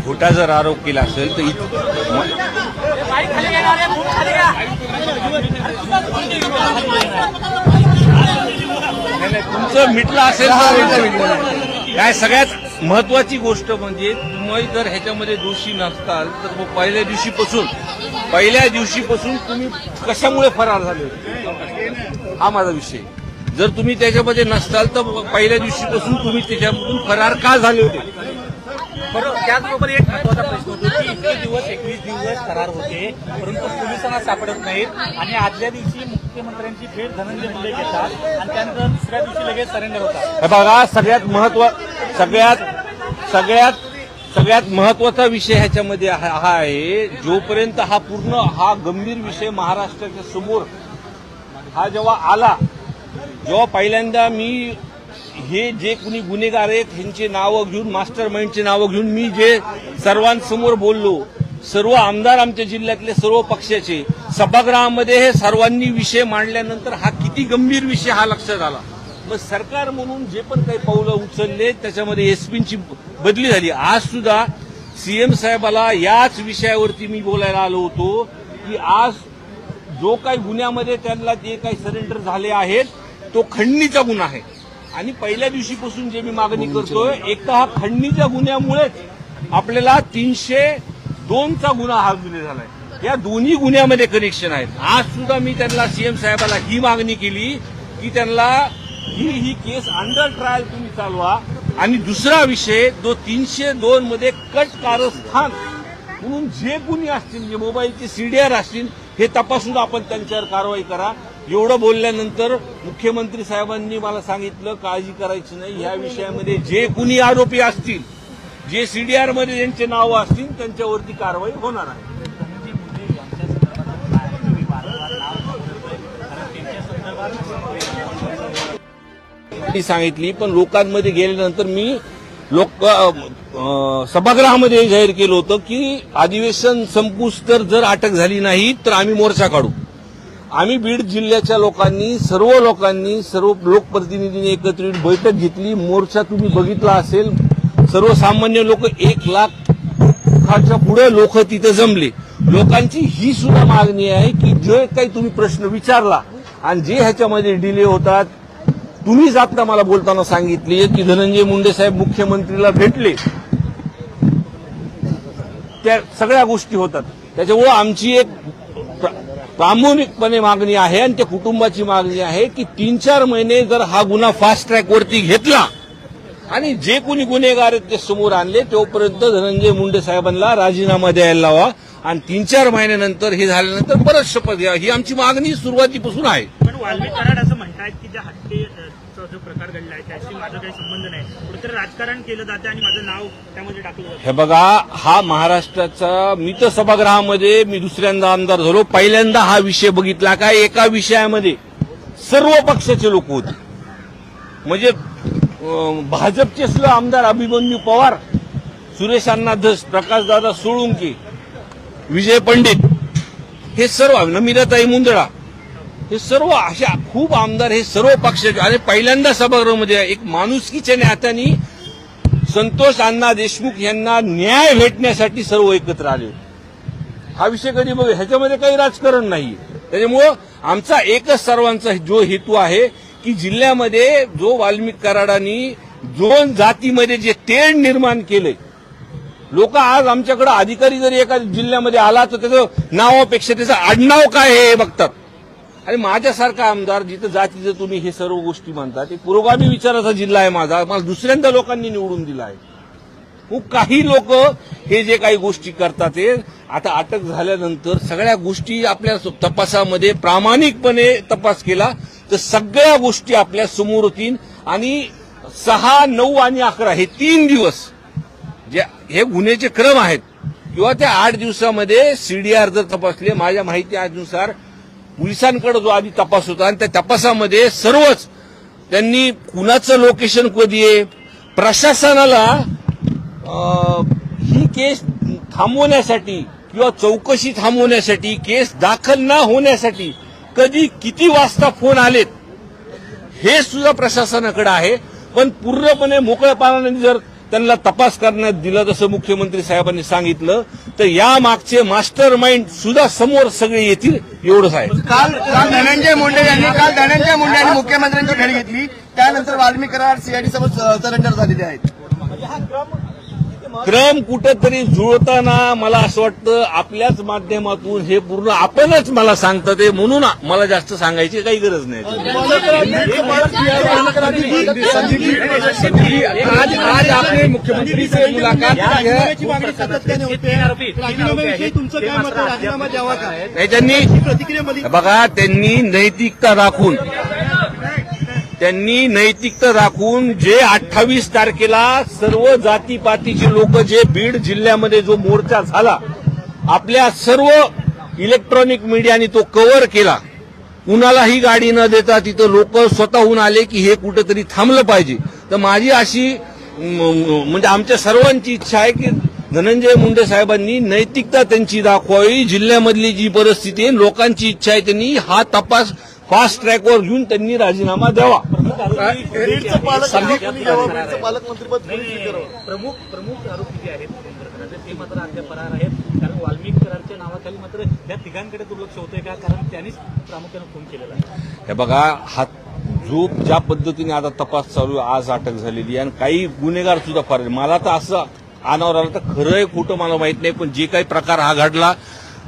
खोटा जर आरोप केला असेल तर तुमचं मिटलं असेल काय सगळ्यात महत्वाची गोष्ट म्हणजे तुम्ही जर ह्याच्यामध्ये दोषी नसताल तर मग पहिल्या दिवशीपासून तुम्ही कशामुळे फरार झाले होते हा माझा विषय. जर तुम्ही त्याच्यामध्ये नसताल तर पहिल्या दिवशीपासून तुम्ही त्याच्यामधून फरार का झाले होते. बरोबर. त्याचबरोबर एक महत्वाचा प्रश्न होतो की इतके दिवस 21 दिवस फरार होते परंतु पोलिसांना सापडत नाहीत आणि आदल्या दिवशी मुख्यमंत्र्यांची भेट धनंजय मुंडे घेतात आणि त्यानंतर दुसऱ्या दिवशी लगेच सरेंडर होतात. बघा सगळ्यात महत्वाचा विषय ह्याच्यामध्ये हा आहे. जोपर्यंत हा गंभीर विषय महाराष्ट्राच्या समोर हा जेव्हा पहिल्यांदा मी हे जे कुणी गुन्हेगार आहेत ह्यांची नावं घेऊन मास्टर माइंडची नावं घेऊन मी जे सर्वांसमोर बोललो, सर्व आमदार आमच्या जिल्ह्यातले सर्व पक्षाचे सभागृहामध्ये हे सर्वांनी विषय मांडल्यानंतर हा किती गंभीर विषय हा लक्षात आला. मग सरकार म्हणून जे पण काही पावलं उचलले त्याच्यामध्ये एसपींची बदली झाली. आज सुद्धा सीएम साहेबाला याच विषयावरती मी बोलायला आलो होतो की आज जो काही गुन्ह्यामध्ये त्यांना जे काही सरेंडर झाले आहेत तो खंडणीचा गुन्हा आहे. आणि पहिल्या दिवशीपासून जे मी मागणी करतोय एक तर हा खंडणीच्या गुन्ह्यामुळेच आपल्याला 302चा गुन्हा हा गुन्हे झालाय. या दोन्ही गुन्ह्यामध्ये कनेक्शन आहेत. आज सुद्धा मी त्यांना सीएम साहेबाला ही मागणी केली की त्यांना ही केस अंडर ट्रायल तुम्ही चालवा आणि दुसरा विषय जो 302 मध्ये कट कारस्थान म्हणून जे गुन्हे असतील जे मोबाईलचे सीडीआर असतील हे तपासून आपण त्यांच्यावर कारवाई करा. एवढं बोलल्यानंतर मुख्यमंत्री साहेबांनी मला सांगितलं काळजी करायची नाही, ह्या विषयामध्ये जे कुणी आरोपी असतील जे सीडीआर मध्ये ज्यांचे नाव असतील त्यांच्यावरती कारवाई होणार आहे. सांगितली पण लोकांमध्ये गेल्यानंतर मी सभागृहामध्ये जाहीर केलं होतं की अधिवेशन संपूस तर जर अटक झाली नाही तर आम्ही मोर्चा काढू. आम्ही बीड जिल्ह्याच्या सर्व लोकप्रतिनिधींनी एकत्रित बैठक घेतली. मोर्चा तुम्ही बघितला असेल. सर्वसामान्य लोक 1,00,000च्या पुढे लोक तिथे जमले. लोकांची ही सुद्धा मागणी आहे की जे काही तुम्ही प्रश्न विचारला आणि जे ह्याच्यामध्ये डिले होतात तुम्हीच आता मला बोलताना सांगितले की धनंजय मुंडे साहेब मुख्यमंत्रीला भेटले, त्या सगळ्या गोष्टी होतात. त्याच्यामुळे आमची एक प्रामाणिकपणे मागणी आहे आणि त्या कुटुंबाची मागणी आहे की 3-4 महिने जर हा गुन्हा फास्ट ट्रॅक वरती घेतला आणि जे कोणी गुन्हेगार आहेत ते समोर आणले तोपर्यंत धनंजय मुंडे साहेबांना राजीनामा द्यायला लावा आणि 3-4 महिन्यानंतर हे झाल्यानंतर परत शपथ घ्या. ही आमची मागणी सुरुवातीपासून आहे. पण वाल्मिक कराड असं म्हणतात की ज्या हत्येचा जो प्रकार घडलाय त्याशी माझा काही संबंध नाही, कुठेतरी राजकारण केलं जाते आणि माझं नाव त्यामध्ये टाकलं जातं. हे बघा हा महाराष्ट्राचा मी तर सभागृहामध्ये मी दुसऱ्यांदा आमदार झालो. पहिल्यांदा हा विषय बघितला काय एका विषयामध्ये सर्व पक्षाचे लोक होते. म्हणजे भाजपचे आमदार अभिमन्यू पवार, सुरेश अण्णा धस, प्रकाशदादा सोळुंके, विजय पंडित हे सर्व, नमिताताई मुंदडा हे सर्व अशा खूप आमदार हे सर्व पक्षाचे. आणि पहिल्यांदा सभागृहामध्ये एक माणुसकीच्या नात्याने संतोष अण्णा देशमुख यांना न्याय भेटण्यासाठी सर्व एकत्र आले. हा विषय कधी बघ ह्याच्यामध्ये काही राजकारण नाही. त्याच्यामुळं आमचा एकच सर्वांचा जो हेतू आहे की जिल्ह्यामध्ये जो वाल्मिक कराडांनी 2 जातीमध्ये जे तेढ निर्माण केलंय, लोक आज आमच्याकडे अधिकारी जरी एका जिल्ह्यामध्ये आला तर त्याचं नावापेक्षा त्याचं आडनाव काय हे बघतात. आणि माझ्यासारखा आमदार जिथं जातीचं तुम्ही हे सर्व गोष्टी म्हणतात, ते पुरोगामी विचाराचा जिल्हा आहे माझा, मला दुसऱ्यांदा लोकांनी निवडून दिला आहे. खूप काही लोक हे जे काही गोष्टी करतात ते आता अटक झाल्यानंतर सगळ्या गोष्टी आपल्या तपासामध्ये प्रामाणिकपणे तपास केला तर सगळ्या गोष्टी आपल्या समोर होतील. आणि 6, 9 आणि 11 हे 3 दिवस जे हे गुन्ह्याचे क्रम आहेत किंवा त्या 8 दिवसामध्ये सीडीआर जर तपासले, माझ्या माहिती अनुसार पोलिसांकडे जो आधी तपास होता आणि त्या तपासामध्ये सर्वच त्यांनी कुणाचं लोकेशन कधी आहे, प्रशासनाला ही केस थांबवण्यासाठी किंवा चौकशी थांबवण्यासाठी, केस दाखल न होण्यासाठी कधी किती वाजता फोन आलेत हे सुद्धा प्रशासनाकडे आहे. पण पूर्णपणे मोकळेपणाने जर त्यांना तपास करण्यात दिला जसं मुख्यमंत्री साहेबांनी सांगितलं तर या मागचे मास्टर माइंड सुद्धा समोर सगळे येतील एवढंच आहे. काल धनंजय मुंडे यांनी मुख्यमंत्र्यांची भेट घेतली, त्यानंतर वाल्मिक कराड सीआयडी समोर सरेंडर झालेले आहेत. क्रम कुठेतरी जुळताना मला असं वाटतं आपल्याच माध्यमातून हे पूर्ण आपणच मला सांगतं ते, म्हणून मला जास्त सांगायची काही गरज नाही. आज आपने मुख्यमंत्री से मुलाकात की है, नाही त्यांनी बघा त्यांनी नैतिकता राखून जे 28 तारखेला सर्व जातीपातीची लोक जे बीड जिल्ह्यामध्ये जो मोर्चा झाला आपल्या सर्व इलेक्ट्रॉनिक मीडियाने तो कव्हर केला, कुणालाही गाडी न देता तिथं लोक स्वतःहून आले की हे कुठेतरी थांबलं पाहिजे. तर माझी अशी म्हणजे आमच्या सर्वांची इच्छा आहे की धनंजय मुंडे साहेबांनी नैतिकता त्यांची दाखवावी. जिल्ह्यामधली जी परिस्थिती आहे लोकांची इच्छा आहे त्यांनी हा तपास फास्ट ट्रॅकवर घेऊन त्यांनी राजीनामा द्यावा. पालकमंत्रीपद प्रमुख आरोपी जे आहेत ते मात्र अद्याप फरार आहेत. कारण वाल्मिक कराडच्या नावाखाली मात्र त्या तिघांकडे दुर्लक्ष होतंय का, कारण त्यांनीच प्रामुख्याने फोन केलेला आहे. हे बघा हा जो ज्या पद्धतीने आता तपास चालू आहे, आज अटक झालेली आहे आणि काही गुन्हेगार सुद्धा फरार. मला तर असं अनावर आलं तर खरं आहे खोटं मला माहित नाही, पण जे काही प्रकार हा घडला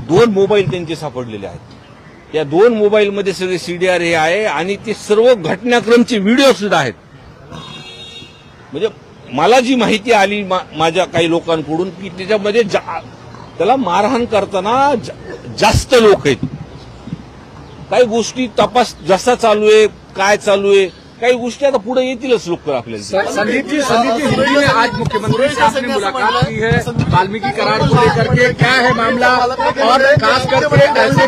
2 मोबाईल त्यांचे सापडलेले आहेत. या 2 मोबाईलमध्ये सगळे सीडीआर हे आहे आणि ते सर्व घटनाक्रमचे व्हिडिओ सुद्धा आहेत. म्हणजे मला जी माहिती आली माझ्या काही लोकांकडून की त्याच्यामध्ये त्याला मारहाण करताना जास्त लोक आहेत. काही गोष्टी तपास जसा चालू आहे, काय चालू आहे, काही गोष्टी आता पुढे येतीलच लोक आपल्याला. संदीप जी हिंदी में आज मुख्यमंत्री से आपने मुलाकात की है, वाल्मीकि करार को लेकर के क्या है मामला, और खास करके ऐसे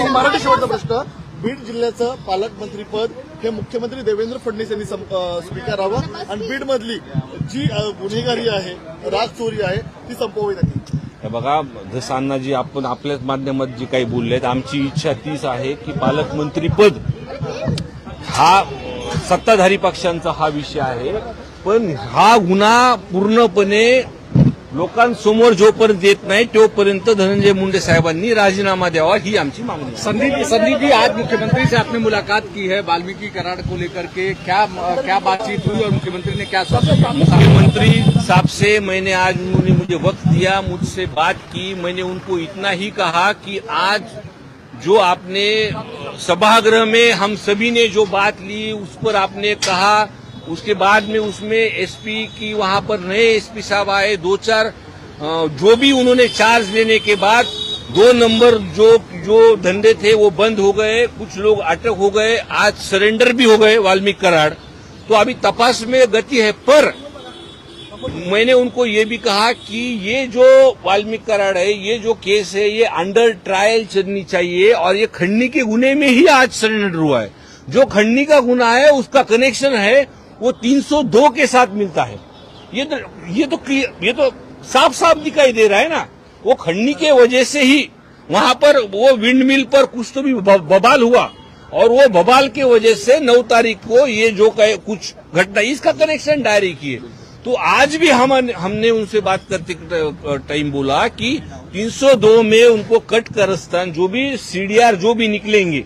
मराठी शेवटचा प्रश्न, बीड जिल्ह्याचं पालकमंत्रीपद हे मुख्यमंत्री देवेंद्र फडणवीस यांनी स्वीकारावं आणि बीडमधली जी गुन्हेगारी आहे, राजचोरी आहे ती संपवावी लागेल. हे बघा जसं अण्णाजी आपण आपल्याच माध्यमात जी काही बोलले आमची इच्छा तीच आहे की पालकमंत्रीपद हा सत्ताधारी पक्षांचा हा विषय आहे, पण हा गुन्हा पूर्णपणे लोकांसमोर जोपर्यंत येत नाही तोपर्यंत धनंजय मुंडे साहेबांनी राजीनामा द्यावा ही आमची मागणी आहे. संदीप जी आज मुख्यमंत्री से आपने मुलाकात की है वाल्मीकि करार को लेकर के, क्या बातचीत हुई और मुख्यमंत्री ने क्या मुख्यमंत्री साहब से मैंने आज उन्होंने मुझे वक्त दिया, मुझसे बात की. मैंने उनको इतना ही कहा कि आज जो आपने सभागृह में हम सभी ने जो बात ली उस पर आपने कहा, उसके बाद में उसमें एसपी की वहां पर नए एसपी साहब आए, 2-4 जो भी उन्होंने चार्ज लेने के बाद 2 नंबर जो धंधे थे वो बंद हो गए, कुछ लोग अटक हो गए, आज सरेंडर भी हो गए वाल्मीकि कराड़. तो अभी तपास में गति है, पर मैंने उनको ये भी कहा कि ये जो वाल्मीकि कराड़ है, ये जो केस है, ये अंडर ट्रायल चलनी चाहिए और ये खंडनी के गुने में ही आज सरेंडर हुआ है. जो खंडनी का गुना है उसका कनेक्शन है वो 302 के साथ मिलता है. ये तो साफ साफ दिखाई दे रहा है ना. वो खंडनी के वजह से ही वहां पर वो विंड मिल पर कुछ तो भी बवाल हुआ और वो बवाल के वजह से 9 तारीख को ये जो कुछ घटना इसका कनेक्शन डायरी किए. तो आज भी हमने उनसे बात करते टाइम बोला कि 302 में उनको कट करस्तान जो भी सीडीआर जो भी निकलेंगे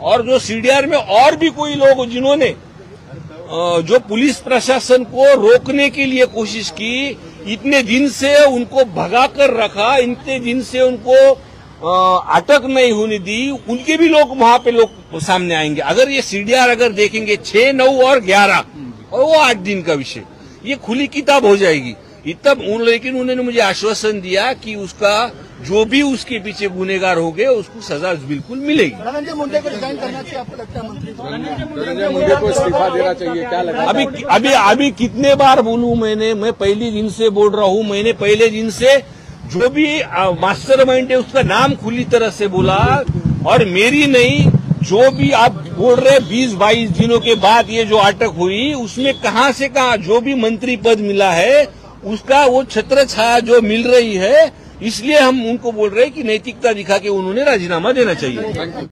और जो सीडीआर में और भी कोई लोग जिन्होंने जो पुलिस प्रशासन को रोकने के लिए कोशिश की, इतने दिन से उनको भगा कर रखा, इतने दिन से उनको अटक नहीं होने दी, उनके भी लोग वहां पे लोग सामने आएंगे. अगर ये सीडीआर अगर देखेंगे 6, 9 और 11 और वो 8 दिन का विषय, ये खुली किताब हो जाएगी. लेकिन उन्होंने मुझे आश्वासन दिया कि उसका जो भी उसके पीछे गुनेगार हो गए उसको सजा बिल्कुल मिलेगी. धनंजय मुंडे को रिजाइन करना चाहिए आपको लगता है? मंत्री धनंजय मुंडे को इस्तीफा देना चाहिए, क्या लगा? अभी कितने बार बोलूं मैं पहले दिन से बोल रहा हूं. मैंने पहले दिन से जो भी मास्टरमाइंड है उसका नाम खुली तरह से बोला, और मेरी नहीं जो भी आप बोल रहे 20-22 दिनों के बाद ये जो अटक हुई उसमें कहां से कहां जो भी मंत्री पद मिला है उसका वो छत्र छाया जो मिल रही है, इसलिए हम उनको बोल रहे हैं कि नैतिकता दिखा के उन्होंने राजीनामा देना चाहिए।